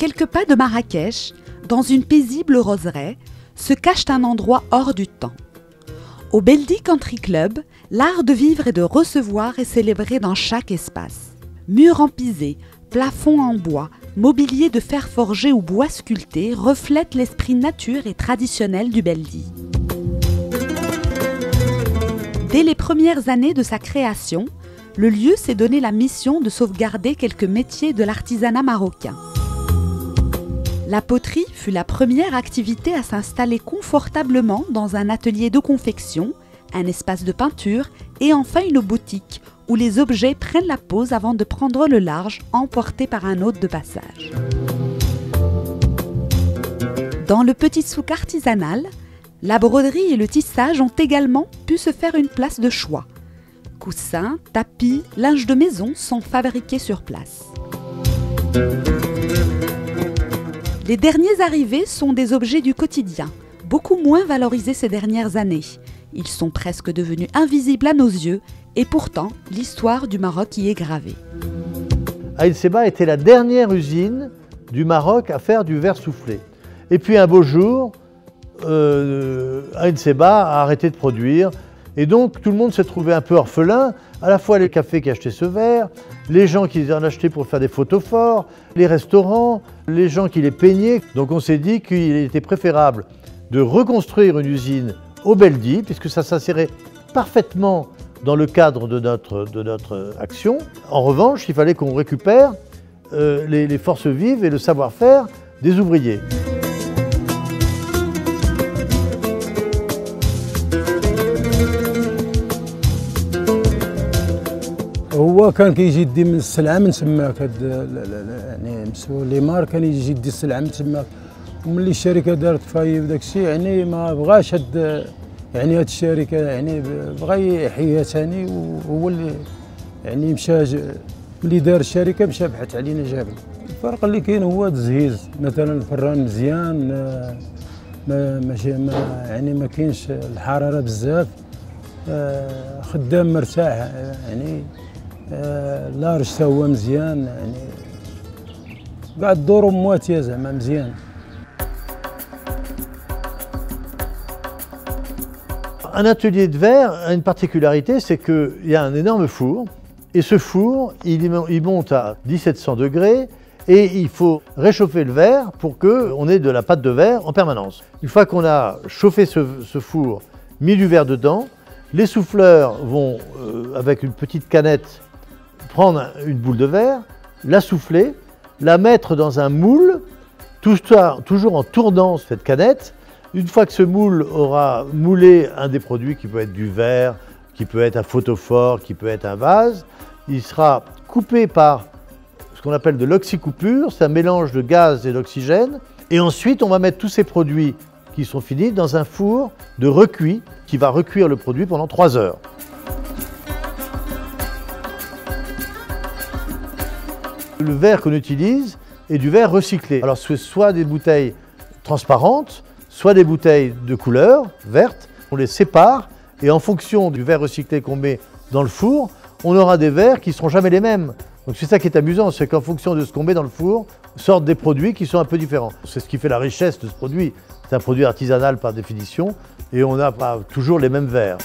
quelques pas de Marrakech, dans une paisible roseraie, se cache un endroit hors du temps. Au Beldi Country Club, l'art de vivre et de recevoir est célébré dans chaque espace. Murs en pisé, plafonds en bois, mobilier de fer forgé ou bois sculpté reflètent l'esprit nature et traditionnel du Beldi. Dès les premières années de sa création, le lieu s'est donné la mission de sauvegarder quelques métiers de l'artisanat marocain. La poterie fut la première activité à s'installer confortablement dans un atelier de confection, un espace de peinture et enfin une boutique où les objets prennent la pose avant de prendre le large, emportés par un hôte de passage. Dans le petit souk artisanal, la broderie et le tissage ont également pu se faire une place de choix. Coussins, tapis, linge de maison sont fabriqués sur place. Les derniers arrivés sont des objets du quotidien, beaucoup moins valorisés ces dernières années. Ils sont presque devenus invisibles à nos yeux et pourtant l'histoire du Maroc y est gravée. Aïn Sebha était la dernière usine du Maroc à faire du verre soufflé. Et puis un beau jour, Aïn Sebha a arrêté de produire. Et donc tout le monde s'est trouvé un peu orphelin, à la fois les cafés qui achetaient ce verre, les gens qui en achetaient pour faire des photos forts, les restaurants, les gens qui les peignaient. Donc on s'est dit qu'il était préférable de reconstruire une usine au Beldi, puisque ça s'insérait parfaitement dans le cadre de notre action. En revanche, il fallait qu'on récupère les forces vives et le savoir-faire des ouvriers. هو كان كيجي يدي من السلعه من تماك هاد يعني مسؤول ليمار كان يجي يدي السلعه من تماك وملي الشركه دارت فاي بداك الشيء يعني ما بغاش هاد يعني هاد الشركه يعني بغى يحييها ثاني وهو اللي يعني مشى ملي دار الشركه مشى بحث علينا جابنا. الفرق اللي كاين هو التزهيز مثلا الفران مزيان ما يعني ما كاينش الحراره بزاف خدام مرتاح يعني لارج حتى هو مزيان يعني كاع الدور مواتيه زعما مزيان. Un atelier de verre a une particularité, c'est qu'il y a un énorme four, et ce four, il monte à 1700 degrés, et il faut réchauffer le verre pour qu'on ait de la pâte de verre en permanence. Une fois qu'on a chauffé ce four, mis du verre dedans, les souffleurs vont, avec une petite canette, prendre une boule de verre, la souffler, la mettre dans un moule, toujours en tournant cette canette. Une fois que ce moule aura moulé un des produits qui peut être du verre, qui peut être un photophore, qui peut être un vase, il sera coupé par ce qu'on appelle de l'oxycoupure, c'est un mélange de gaz et d'oxygène. Et ensuite, on va mettre tous ces produits qui sont finis dans un four de recuit qui va recuire le produit pendant 3 heures. Le verre qu'on utilise est du verre recyclé. Alors c'est soit des bouteilles transparentes, soit des bouteilles de couleur verte. On les sépare et en fonction du verre recyclé qu'on met dans le four, on aura des verres qui ne seront jamais les mêmes. Donc c'est ça qui est amusant, c'est qu'en fonction de ce qu'on met dans le four, sortent des produits qui sont un peu différents. C'est ce qui fait la richesse de ce produit. C'est un produit artisanal par définition et on n'a pas toujours les mêmes verres.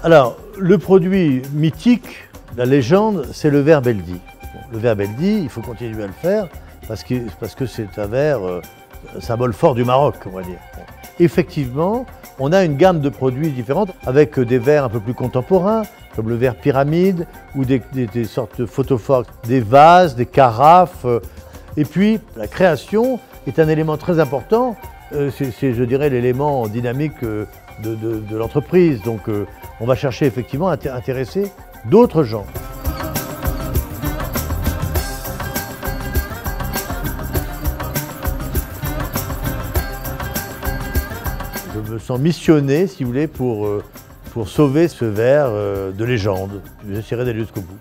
Alors, le produit mythique, la légende, c'est le verre Beldi. Bon, le verre Beldi, il faut continuer à le faire parce que c'est un verre symbole fort du Maroc, on va dire. Bon. Effectivement, on a une gamme de produits différentes avec des verres un peu plus contemporains, comme le verre pyramide ou des sortes de photophores, des vases, des carafes. Et puis, la création est un élément très important. C'est, je dirais, l'élément dynamique de l'entreprise. Donc, on va chercher effectivement à intéresser d'autres gens. Je me sens missionné, si vous voulez, pour sauver ce verre de légende. J'essaierai d'aller jusqu'au bout.